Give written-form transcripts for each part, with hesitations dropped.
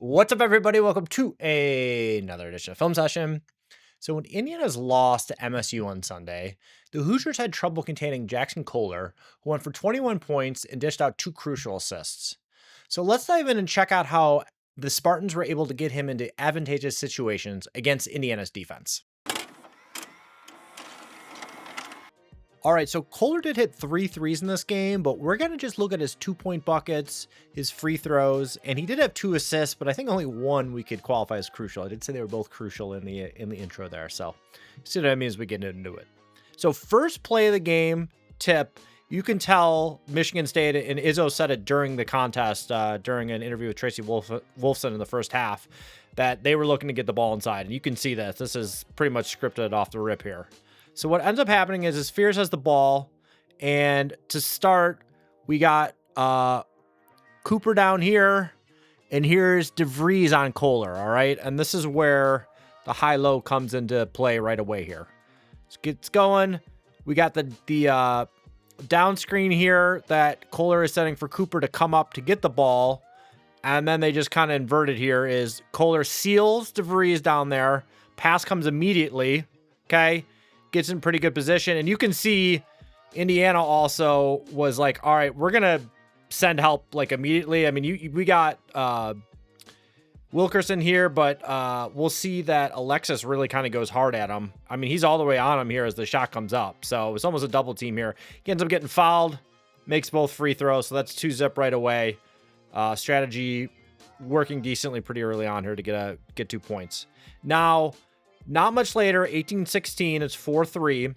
What's up, everybody? Welcome to another edition of Film Session. So when Indiana's lost to MSU on Sunday, the Hoosiers had trouble containing Jaxon Kohler, who went for 21 points and dished out 2 crucial assists. So let's dive in and check out how the Spartans were able to get him into advantageous situations against Indiana's defense. All right, so Kohler did hit 3 threes in this game, but we're going to just look at his 2-point buckets, his free throws, and he did have 2 assists, but I think only one we could qualify as crucial. I did say they were both crucial in the intro there, so see what I mean as we get into it. So first play of the game, tip, you can tell Michigan State, and Izzo said it during the contest, during an interview with Tracy Wolfson in the first half, that they were looking to get the ball inside, and you can see this. This is pretty much scripted off the rip here. So what ends up happening is Fears has the ball, and to start, we got Cooper down here, and here's DeVries on Kohler, all right? And this is where the high-low comes into play right away here. Let's get going. We got the down screen here that Kohler is setting for Cooper to come up to get the ball, and then they just kind of inverted here is Kohler seals DeVries down there. Pass comes immediately, okay? Gets in pretty good position, and you can see Indiana also was like, all right, we're gonna send help like immediately. I mean, we got Wilkerson here, but we'll see that Alexis really kind of goes hard at him. I mean, he's all the way on him here as the shot comes up, so it's almost a double team here. He ends up getting fouled, makes both free throws, so that's 2-zip right away. Strategy working decently pretty early on here to get 2 points. Now, not much later, 18-16, it's 4-3.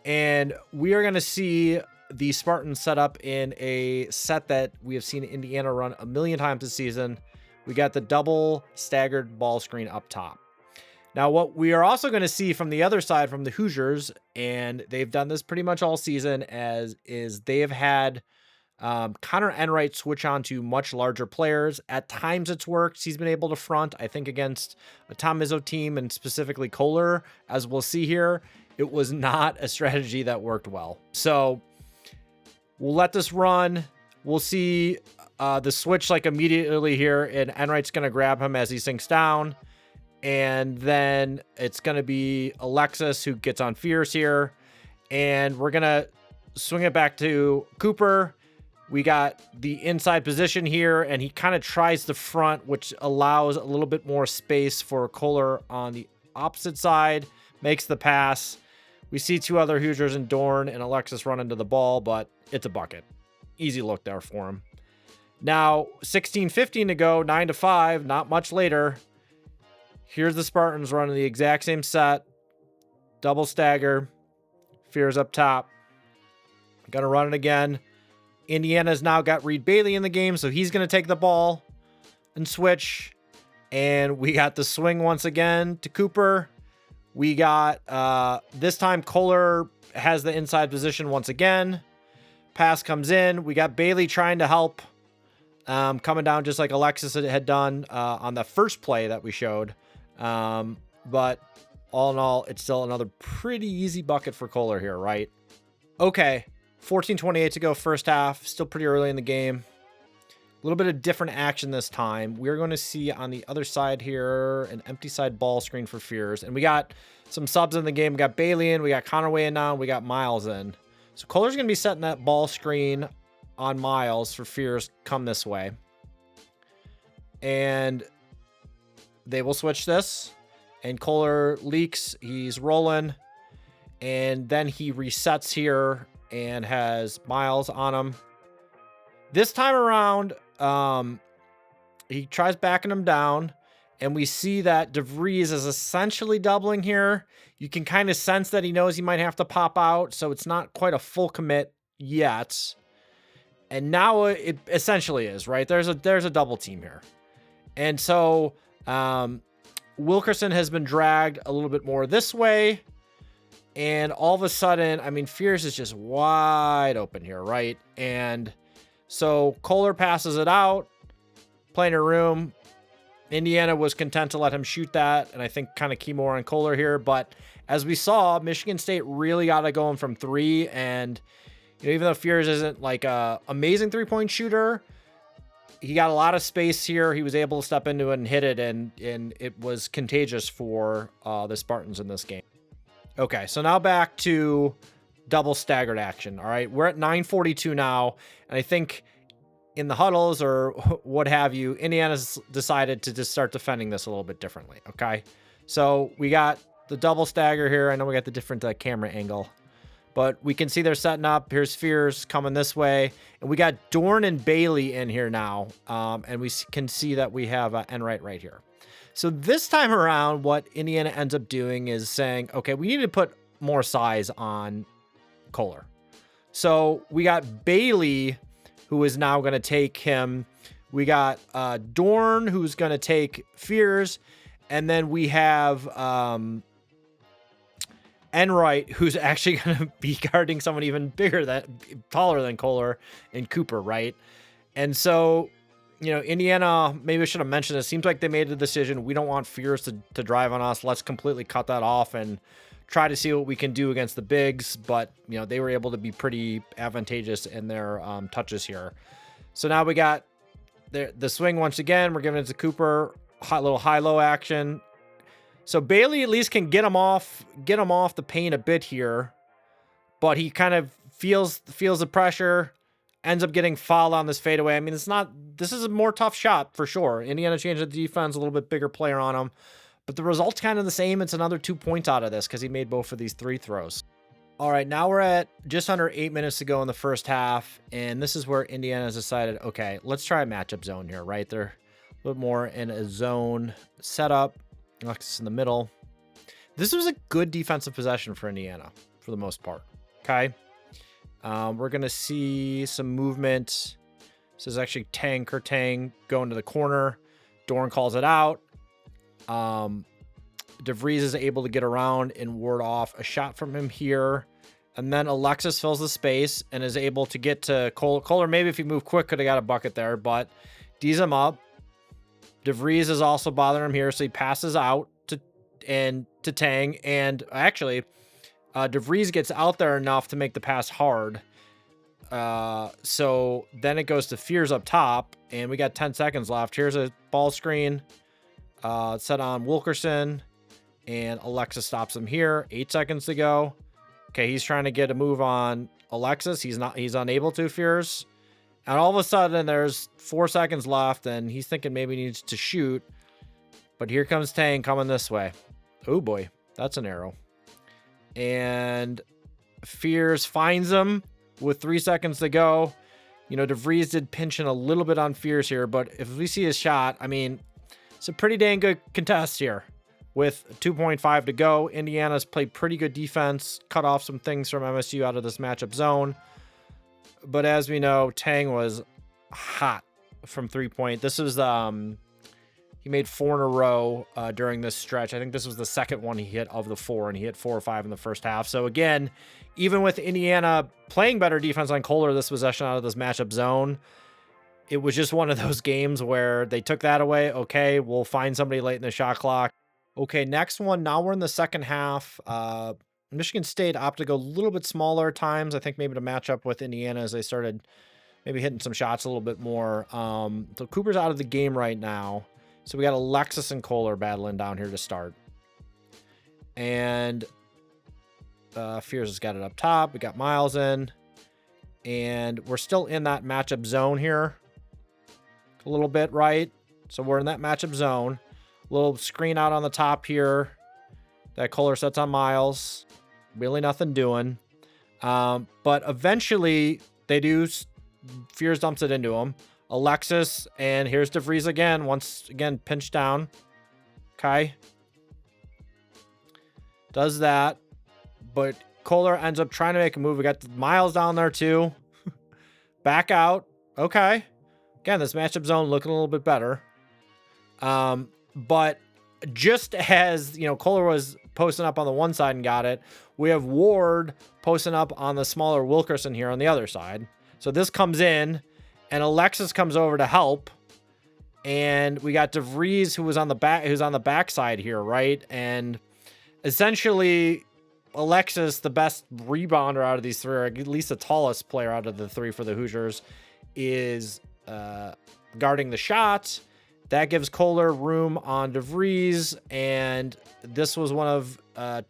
And we are going to see the Spartans set up in a set that we have seen Indiana run a million times this season. We got the double staggered ball screen up top. Now, what we are also going to see from the other side, from the Hoosiers, and they've done this pretty much all season, is they have had Connor Enright switch on to much larger players. At times it's worked. He's been able to front, I think, against a Tom Izzo team and specifically Kohler. As we'll see here, it was not a strategy that worked well. So we'll let this run. We'll see the switch like immediately here, and Enright's going to grab him as he sinks down. And then it's going to be Alexis who gets on Fierce here. And we're going to swing it back to Cooper. We got the inside position here, and he kind of tries the front, which allows a little bit more space for Kohler on the opposite side, makes the pass. We see 2 other Hoosiers in Dorn and Alexis run into the ball, but it's a bucket. Easy look there for him. Now, 16-15 to go, 9-5, not much later. Here's the Spartans running the exact same set. Double stagger. Fears up top. Gonna run it again. Indiana's now got Reed Bailey in the game, so he's going to take the ball and switch. And we got the swing once again to Cooper. We got, this time Kohler has the inside position once again. Pass comes in. We got Bailey trying to help, coming down just like Alexis had done on the first play that we showed. But all in all, it's still another pretty easy bucket for Kohler here, right? Okay. 14-28 to go first half. Still pretty early in the game. A little bit of different action this time. We're going to see on the other side here an empty side ball screen for Fears. And we got some subs in the game. We got Bailey in. We got Conaway in now. We got Miles in. So Kohler's going to be setting that ball screen on Miles for Fears come this way. And they will switch this. And Kohler leaks. He's rolling. And then he resets here and has Miles on him. This time around, he tries backing him down, and we see that DeVries is essentially doubling here. You can kind of sense that he knows he might have to pop out, so it's not quite a full commit yet. And now it essentially is, right? There's a double team here. And so Wilkerson has been dragged a little bit more this way. And all of a sudden, I mean, Fierce is just wide open here, right? And so Kohler passes it out, playing a room. Indiana was content to let him shoot that, and I think kind of key more on Kohler here. But as we saw, Michigan State really got it going from 3. And you know, even though Fierce isn't like a amazing 3-point shooter, he got a lot of space here. He was able to step into it and hit it, and it was contagious for the Spartans in this game. Okay, so now back to double staggered action. All right, we're at 9:42 now, and I think in the huddles or what have you, Indiana's decided to just start defending this a little bit differently. Okay, so we got the double stagger here. I know we got the different camera angle, but we can see they're setting up. Here's Fears coming this way, and we got Dorn and Bailey in here now, and we can see that we have Enright right here. So this time around, what Indiana ends up doing is saying, okay, we need to put more size on Kohler. So we got Bailey, who is now going to take him. We got Dorn, who's going to take Fears, and then we have Enright, who's actually going to be guarding someone even taller than Kohler and Cooper, right? And so, you know, Indiana, maybe I should have mentioned, it seems like they made the decision. We don't want Fears to drive on us. Let's completely cut that off and try to see what we can do against the bigs. But, you know, they were able to be pretty advantageous in their touches here. So now we got the swing once again. We're giving it to Cooper, little high-low action. So Bailey at least can get him off the paint a bit here, but he kind of feels the pressure, ends up getting fouled on this fadeaway. I mean, this is a more tough shot for sure. Indiana changed the defense, a little bit bigger player on him, but the result's kind of the same. It's another 2 points out of this because he made both of these 3 throws. All right, now we're at just under 8 minutes to go in the first half, and this is where Indiana has decided, okay, let's try a matchup zone here, right? They're a little more in a zone setup. Alexis in the middle. This was a good defensive possession for Indiana for the most part. Okay. We're going to see some movement. This is actually Kurtang going to the corner. Dorn calls it out. DeVries is able to get around and ward off a shot from him here. And then Alexis fills the space and is able to get to Kohler. Kohler, maybe if he moved quick, could have got a bucket there, but D's him up. DeVries is also bothering him here, so he passes out to Tang, and actually, DeVries gets out there enough to make the pass hard. So then it goes to Fears up top, and we got 10 seconds left. Here's a ball screen set on Wilkerson, and Alexis stops him here. 8 seconds to go. Okay, he's trying to get a move on Alexis. He's unable to, Fears. And all of a sudden, there's 4 seconds left, and he's thinking maybe he needs to shoot. But here comes Tang coming this way. Oh, boy. That's an arrow. And Fears finds him with 3 seconds to go. You know, DeVries did pinch in a little bit on Fears here, but if we see his shot, I mean, it's a pretty dang good contest here. With 2.5 to go, Indiana's played pretty good defense, cut off some things from MSU out of this matchup zone. But as we know, Tang was hot from 3-point. This was he made 4 in a row during this stretch. I think this was the second one he hit of the 4, and he hit 4 or 5 in the first half. So again, even with Indiana playing better defense on Kohler this possession out of this matchup zone, it was just one of those games where they took that away. Okay, we'll find somebody late in the shot clock. Okay, next one. Now we're in the second half. Michigan State opted to go a little bit smaller times, I think maybe to match up with Indiana as they started maybe hitting some shots a little bit more. So Cooper's out of the game right now. So we got Alexis and Kohler battling down here to start. And Fears has got it up top. We got Miles in. And we're still in that matchup zone here. A little bit, right? So we're in that matchup zone. Little screen out on the top here that Kohler sets on Miles. Really nothing doing. But eventually they do. Fears dumps it into him. Alexis, and here's DeVries again. Once again, pinched down. Okay. Does that. But Kohler ends up trying to make a move. We got Miles down there too. Back out. Okay. Again, this matchup zone looking a little bit better. But just as, you know, Kohler was posting up on the one side and got it, we have Ward posting up on the smaller Wilkerson here on the other side. So this comes in, and Alexis comes over to help, and we got DeVries who's on the backside here, right? And essentially, Alexis, the best rebounder out of these 3, or at least the tallest player out of the 3 for the Hoosiers, is guarding the shot. That gives Kohler room on DeVries, and this was one of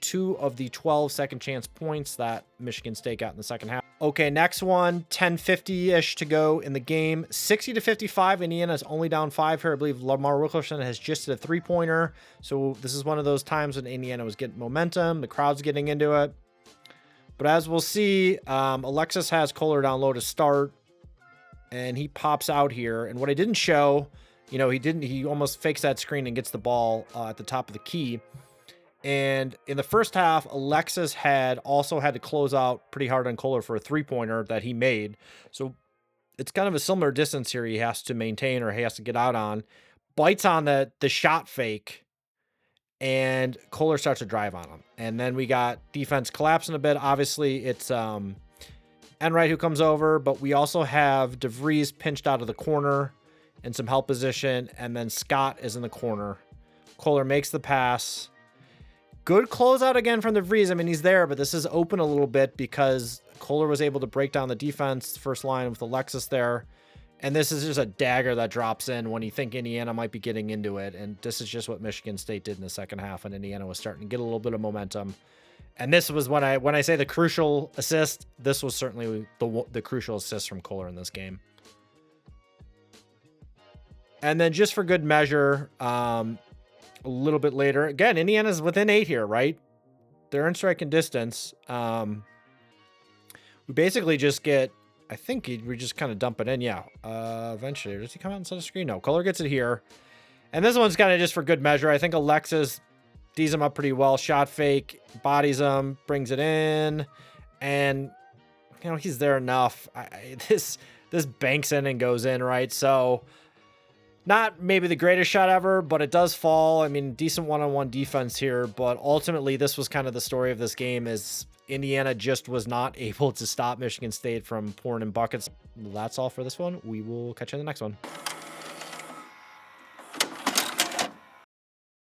2 of the 12 second chance points that Michigan State got in the second half. Okay, next one, 10:50-ish to go in the game. 60-55, Indiana's only down 5 here. I believe Lamar Wilkerson has just hit a three-pointer, so this is one of those times when Indiana was getting momentum. The crowd's getting into it. But as we'll see, Alexis has Kohler down low to start, and he pops out here. And what I didn't show... he almost fakes that screen and gets the ball at the top of the key. And in the first half, Alexis had also had to close out pretty hard on Kohler for a three-pointer that he made. So it's kind of a similar distance here he has to maintain or he has to get out on. Bites on the shot fake, and Kohler starts to drive on him. And then we got defense collapsing a bit. Obviously, it's Enright who comes over, but we also have DeVries pinched out of the corner in some help position, and then Scott is in the corner. Kohler makes the pass. Good closeout again from DeVries. I mean, he's there, but this is open a little bit because Kohler was able to break down the defense first line with Alexis there. And this is just a dagger that drops in when you think Indiana might be getting into it. And this is just what Michigan State did in the second half, and Indiana was starting to get a little bit of momentum. And this was when I say the crucial assist, this was certainly the crucial assist from Kohler in this game. And then just for good measure, a little bit later, again, Indiana's within 8 here, right? They're in striking distance. We basically just get, I think we just kind of dump it in. Yeah. Eventually, does he come out inside the screen? No, Kohler gets it here. And this one's kind of just for good measure. I think Alexis D's him up pretty well. Shot fake, bodies him, brings it in. And, he's there enough. This banks in and goes in, right? So... not maybe the greatest shot ever, but it does fall. I mean, decent one-on-one defense here, but ultimately this was kind of the story of this game is Indiana just was not able to stop Michigan State from pouring in buckets. That's all for this one. We will catch you in the next one.